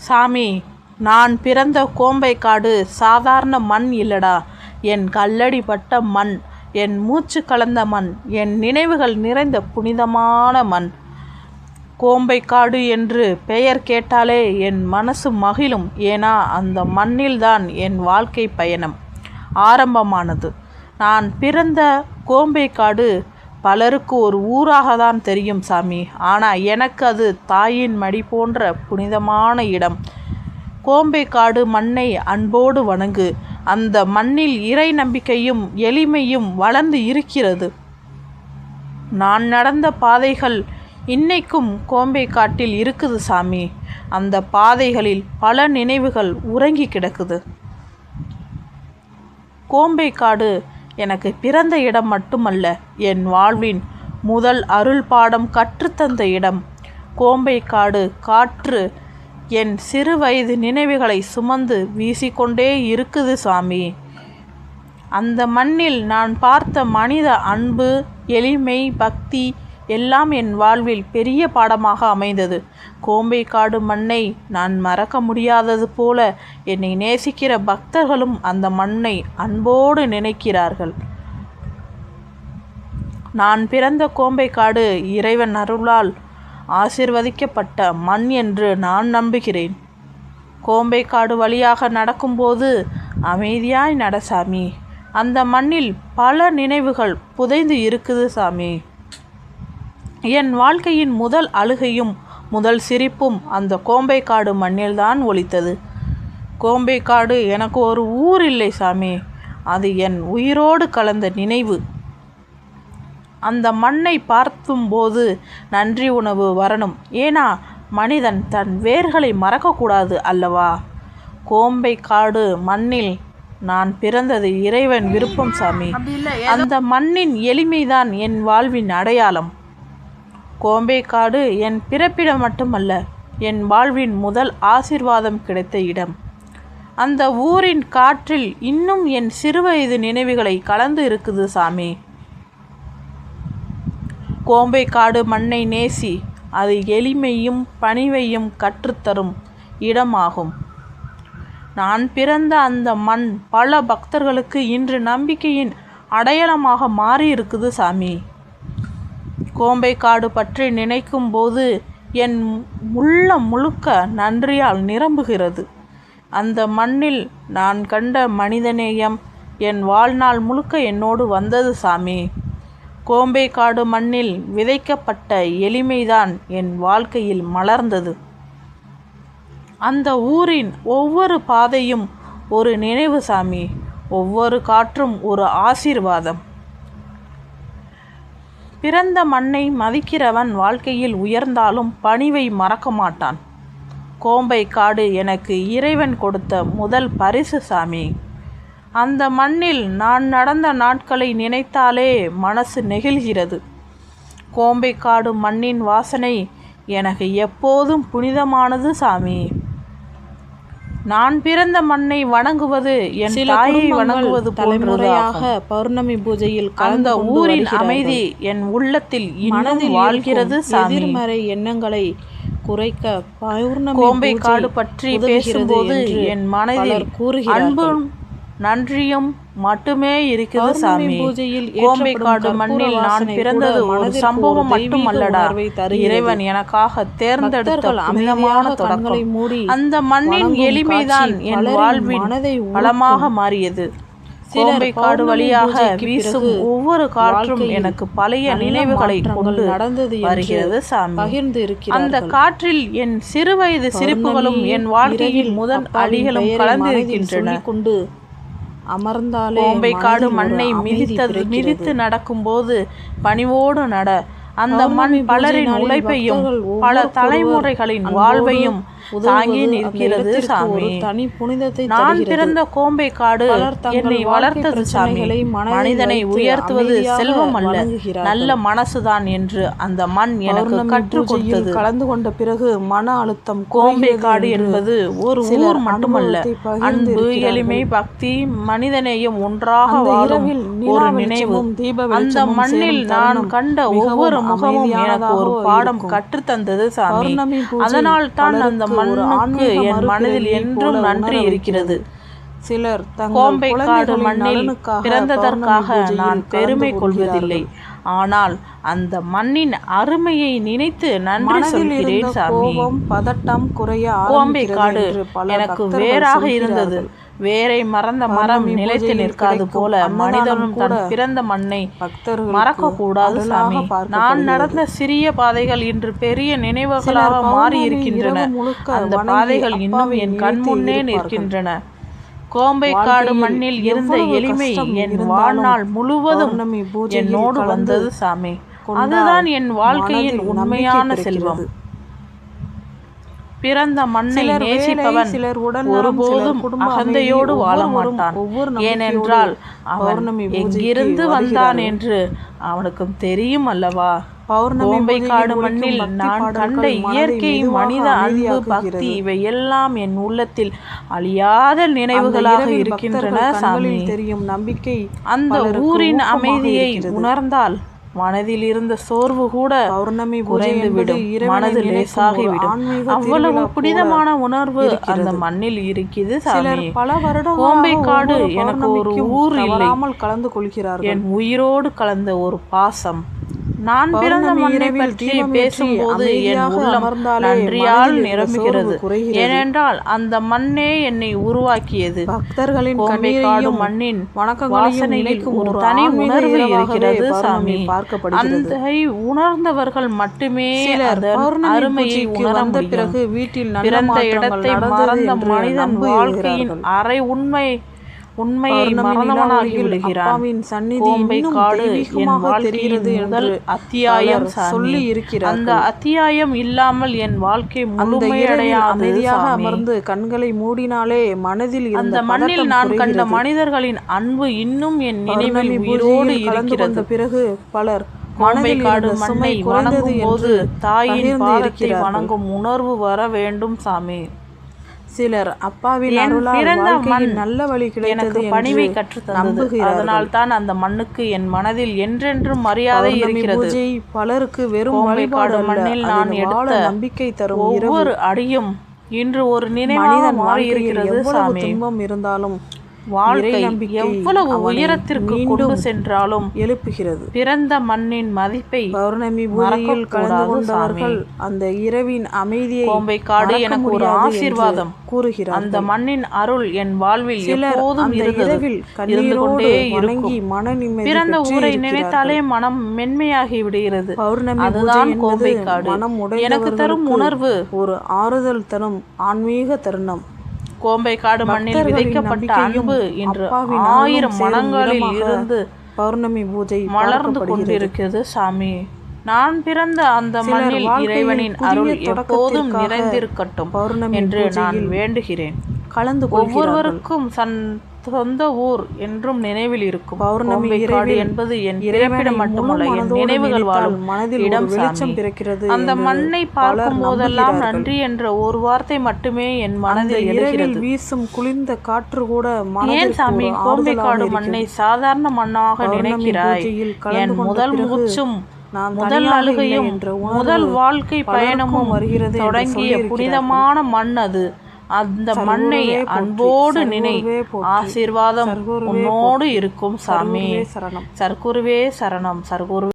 சாமி, நான் பிறந்த கோம்பைக்காடு சாதாரண மண் இல்லடா. என் கல்லடி பட்ட மண், என் மூச்சு கலந்த மண், என் நினைவுகள் நிறைந்த புனிதமான மண். கோம்பைக்காடு என்று பெயர் கேட்டாலே என் மனசு மகிழும். ஏன்னா அந்த மண்ணில்தான் என் வாழ்க்கை பயணம் ஆரம்பமானது. நான் பிறந்த கோம்பைக்காடு பலருக்கு ஒரு ஊராக தான் தெரியும் சாமி. ஆனால் எனக்கு அது தாயின் மடி போன்ற புனிதமான இடம். கோம்பைக்காடு மண்ணை அன்போடு வணங்கு. அந்த மண்ணில் இறை நம்பிக்கையும் எளிமையும் வளர்ந்து இருக்கிறது. நான் நடந்த பாதைகள் இன்னைக்கும் கோம்பைக்காட்டில் இருக்குது சாமி. அந்த பாதைகளில் பல நினைவுகள் உறங்கி கிடக்குது. கோம்பைக்காடு எனக்கு பிறந்த இடம் மட்டுமல்ல, என் வாழ்வின் முதல் அருள் பாடம் கற்றுத்தந்த இடம். கோம்பைக்காடு காற்று என் சிறு வயது நினைவுகளை சுமந்து வீசிக்கொண்டே இருக்குது சாமி. அந்த மண்ணில் நான் பார்த்த மனித அன்பு, எளிமை, பக்தி எல்லாம் என் வாழ்வில் பெரிய பாடமாக அமைந்தது. கோம்பைக்காடு மண்ணை நான் மறக்க முடியாதது போல என்னை நேசிக்கிற பக்தர்களும் அந்த மண்ணை அன்போடு நினைக்கிறார்கள். நான் பிறந்த கோம்பைக்காடு இறைவன் அருளால் ஆசீர்வதிக்கப்பட்ட மண் என்று நான் நம்புகிறேன். கோம்பைக்காடு வழியாக நடக்கும்போது அமைதியாய் நட சாமி. அந்த மண்ணில் பல நினைவுகள் புதைந்து இருக்குது சாமி. என் வாழ்க்கையின் முதல் அழுகையும் முதல் சிரிப்பும் அந்த கோம்பைக்காடு மண்ணில்தான் ஒலித்தது. கோம்பைக்காடு எனக்கு ஒரு ஊர் இல்லை சாமி, அது என் உயிரோடு கலந்த நினைவு. அந்த மண்ணை பார்க்கும்போது நன்றி உணவு வரணும். ஏன்னா மனிதன் தன் வேர்களை மறக்கக்கூடாது அல்லவா? கோம்பைக்காடு மண்ணில் நான் பிறந்தது இறைவன் விருப்பம் சாமி. அந்த மண்ணின் எளிமைதான் என் வாழ்வின் அடையாளம். கோம்பைக்காடு என் பிறப்பிடம் மட்டுமல்ல, என் வாழ்வின் முதல் ஆசீர்வாதம் கிடைத்த இடம். அந்த ஊரின் காற்றில் இன்னும் என் சிறுவயது நினைவுகளை கலந்து இருக்குது சாமி. கோம்பைக்காடு மண்ணை நேசி. அது எளிமையும் பணிவையும் கற்றுத்தரும் இடமாகும். நான் பிறந்த அந்த மண் பல பக்தர்களுக்கு இன்று நம்பிக்கையின் அடையாளமாக மாறி இருக்குது சாமி. கோம்பைக்காடு பற்றி நினைக்கும் போது என் உள்ளம் முழுக்க நன்றியால் நிரம்புகிறது. அந்த மண்ணில் நான் கண்ட மனிதநேயம் என் வாழ்நாள் முழுக்க என்னோடு வந்தது சாமி. கோம்பைக்காடு மண்ணில் விதைக்கப்பட்ட எளிமைதான் என் வாழ்க்கையில் மலர்ந்தது. அந்த ஊரின் ஒவ்வொரு பாதையும் ஒரு நினைவு சாமி, ஒவ்வொரு காற்றும் ஒரு ஆசீர்வாதம். பிறந்த மண்ணை மதிக்கிறவன் வாழ்க்கையில் உயர்ந்தாலும் பணிவை மறக்க மாட்டான். கோம்பைக்காடு எனக்கு இறைவன் கொடுத்த முதல் பரிசு சாமி. அந்த மண்ணில் நான் நடந்த நாட்களை நினைத்தாலே மனசு நெகிழ்கிறது. கோம்பைக்காடு மண்ணின் வாசனை எனக்கு எப்போதும் புனிதமானது சாமி. நான் பிறந்த மண்ணை வணங்குவது என் தாயை வணங்குவது தலைமுறையாக பௌர்ணமி பூஜையில் அந்த ஊரின் அமைதி என் உள்ளத்தில் இன்னும் வாழ்கிறது சாமி. எதிர்மறை எண்ணங்களை குறைக்க பௌர்ணமி கோம்பைக்காடு பற்றி பேசும்போது என் மனதில் அன்பும் நன்றியும் மட்டுமே இருக்குது சாமி. கோம்பைக்காடு மண்ணில் நான் பிறந்தது ஒரு சம்பவம் மட்டுமல்லடா, இறைவன் எனக்காக தேர்ந்தெடுத்த புனிதமான தொடக்கம். அந்த மண்ணின் எளிமைதான் என் வாழ்வின் பலமாக மாறியது. கோம்பைக்காடு வழியாக வீசும் ஒவ்வொரு காற்றும் எனக்கு பழைய நினைவுகளை கொண்டு வருகிறது சாமி. அந்த காற்றில் என் சிறுவயது சிரிப்புகளும் என் வாழ்க்கையின் முதல் அடிகளும் கலந்திருக்கின்றன. கோம்பைக்காடு மண்ணை மிதித்து நடக்கும்போது பணிவோடு நட. அந்த மண் பலரின் உழைப்பையும் பல தலைமுறைகளின் வாழ்வையும் தாங்கி நிற்கிறது சாமி. நான் பிறந்த கோம்பைக்காடு என்னை வளர்த்தது சாமி. மனிதனை உயர்த்துவது செல்வம் அல்ல, நல்ல மனசுதான் என்று அந்த மண் எனக்கு கற்றுக் கொடுத்தது. கலந்து கொண்ட பிறகு மன அழுத்தம். கோம்பைக்காடு என்பது ஒரு ஊர் மட்டுமல்ல, அன்பு, எளிமை, பக்தி, மனிதனையும் ஒன்றாக வாழும் ஒரு நினைவு. அந்த மண்ணில் நான் கண்ட ஒவ்வொரு முகமும் எனக்கு ஒரு பாடம் கற்றுத்தந்தது சாமி. அதனால் தான் அந்த மண்ணுக்கு என் மனதில் என்றும் நன்றி இருக்கிறது. சிலர் கோம்பைக்காடு மண்ணில் பிறந்ததற்காக நான் பெருமை கொள்வதில்லை. ஆனால் அந்த மண்ணின் அருமையை நினைத்து நன்றி சொல்கிறேன் சாமி. பதட்டம் குறைய கோம்பைக்காடு எனக்கு வேறாக இருந்தது. வேரை மறந்த மரம் நிலைத்து நிற்காது போல மனிதனும் தன் பிறந்த மண்ணை மறக்க கூடாது சாமி. நான் நடந்த சிறிய பாதைகள் இன்று பெரிய நினைவுகளாக மாறி இருக்கின்றன. அந்த பாதைகள் இன்னும் என் கண் முன்னே நிற்கின்றன. கோம்பைக்காடு மண்ணில் இருந்த எளிமை என் வாழ்நாள் முழுவதும் என்னோடு வந்தது சாமி. அதுதான் என் வாழ்க்கையின் உண்மையான செல்வம். பிறந்த மண்ணை நேசிப்பவன் ஒருபோதும் அகந்தையோடு வாழ மாட்டான். ஏனென்றால் அவன் எங்கிருந்து வந்தான் என்று அவனுக்கு தெரியும் அல்லவா? கோம்பைக்காடு மண்ணில் நான் கண்ட இயற்கை, மனித அன்பு, பக்தி இவையெல்லாம் என் உள்ளத்தில் அழியாத நினைவுகளாக இருக்கின்றன சாமி. அந்த ஊரின் அமைதியை உணர்ந்தால் மனதில் இருந்த சோர்வு கூட குறைந்துவிடும், மனது லேசாகிவிடும். அவ்வளவு புனிதமான உணர்வு அந்த மண்ணில் இருக்குது சாமி. கோம்பைக்காடு எனக்கு ஒரு ஊர் இல்லை, கலந்து கொள்கிறார்கள். என் உயிரோடு கலந்த ஒரு பாசம். நான் பிறந்த மண்ணை பற்றி பேசும்போது என் உள்ளம் நன்றியால் நிரம்புகிறது. ஏனென்றால் அந்த மண்ணே என்னை உருவாக்கியது. பக்தர்களின் கோம்பைக்காடு மண்ணின் வாசனையில் ஒரு தனி உணர்வு இருக்கிறது சாமி. அந்த உணர்ந்தவர்கள் மட்டுமே அருமையை உணர முடியும். பிறந்த இடத்தை மறந்த மனிதன் வாழ்க்கையின் அரை உண்மையை மறந்தவனாகி விடுகிறான். கோம்பைக்காடு என் வாழ்க்கையின் முதல் அத்தியாயம் சாமி. அந்த அத்தியாயம் இல்லாமல் என் வாழ்க்கை முழுமையடையாது சாமி. அமர்ந்து கண்களை மூடினாலே மனதில் அந்த மண்ணில் நான் கண்ட மனிதர்களின் அன்பு இன்னும் என் நினைவில் உயிரோடு இருக்கிறது. பிறகு பலர் கோம்பைக்காடு மண்ணை வணங்கும் போது தாயின் பாதத்தை வணங்கும் உணர்வு வர வேண்டும் சாமி. சிலர் அப்பாவின் அருளால் நல்ல வழி எனக்கு பணிவை கற்றுத்தந்தது. அதனால் தான் அந்த மண்ணுக்கு என் மனதில் என்றென்றும் மரியாதை இருக்கிறது. பலருக்கு வெறும் கோம்பைக்காடு மண்ணில் நான் எடுத்த நம்பிக்கை தரும் ஒவ்வொரு அடியும் இன்று ஒரு நினைவாக மாறி இருக்கிறது சாமி. துன்பம் இருந்தாலும் வாழ்க்கை எவ்வளவு உயரத்திற்கு கொண்டு சென்றாலும் எழுப்புகிறது. பிறந்த மண்ணின் மதிப்பை பௌர்ணமி பூஜையில் கலந்து கொண்டவர்கள் அந்த இரவின் அமைதியை கோம்பைக்காடு எனக்கு ஒரு ஆசீர்வாதம் கூறுகிறார். அந்த மண்ணின் அருள் என் வாழ்வில் எப்போதும் இருந்து கொண்டே இருக்கும். பிறந்த ஊரை நினைத்தாலே மனம் மென்மையாகி விடுகிறது. அதுதான் கோம்பைக்காடு எனக்கு தரும் உணர்வு, ஒரு ஆறுதல் தரும் ஆன்மீக தருணம். கோம்பைக்காடு மண்ணில் விதைக்கப்பட்ட அன்பு இன்று 1000 மனங்களில் இருந்து பௌர்ணமி பூஜை மலர்ந்து கொண்டிருக்கிறது சாமி. நான் பிறந்த அந்த மண்ணில் இறைவனின் அருள் எப்போதும் நிறைந்திருக்கட்டும் என்று நான் வேண்டுகிறேன். ஒவ்வொருவருக்கும் சொந்த ஊர் என்றும் நினைவில் இருக்கும். கோம்பைக்காடு என்பது என் இறைப்பிடம் மட்டுமல்ல, என் நினைவுகள் வாழும் இடம் சாமி. அந்த மண்ணை பார்க்கும் போதெல்லாம் நன்றி என்ற ஒரு வார்த்தை மட்டுமே என் மனதில் எழுகிறது. வீசும் குளிர்ந்த காற்று கூட ஏன் சாமி கோம்பைக்காடு மண்ணை சாதாரண மண்ணாக நினைக்கிறாய்? என் முதல் மூச்சும் முதல் அழுகையும் முதல் வாழ்க்கை பயணமும் தொடங்கிய புனிதமான மண் அது. அந்த மண்ணை அன்போடு நினை. ஆசீர்வாதம் உன்னோடு இருக்கும் சாமி. சர்க்குருவே சரணம். சர்க்குரு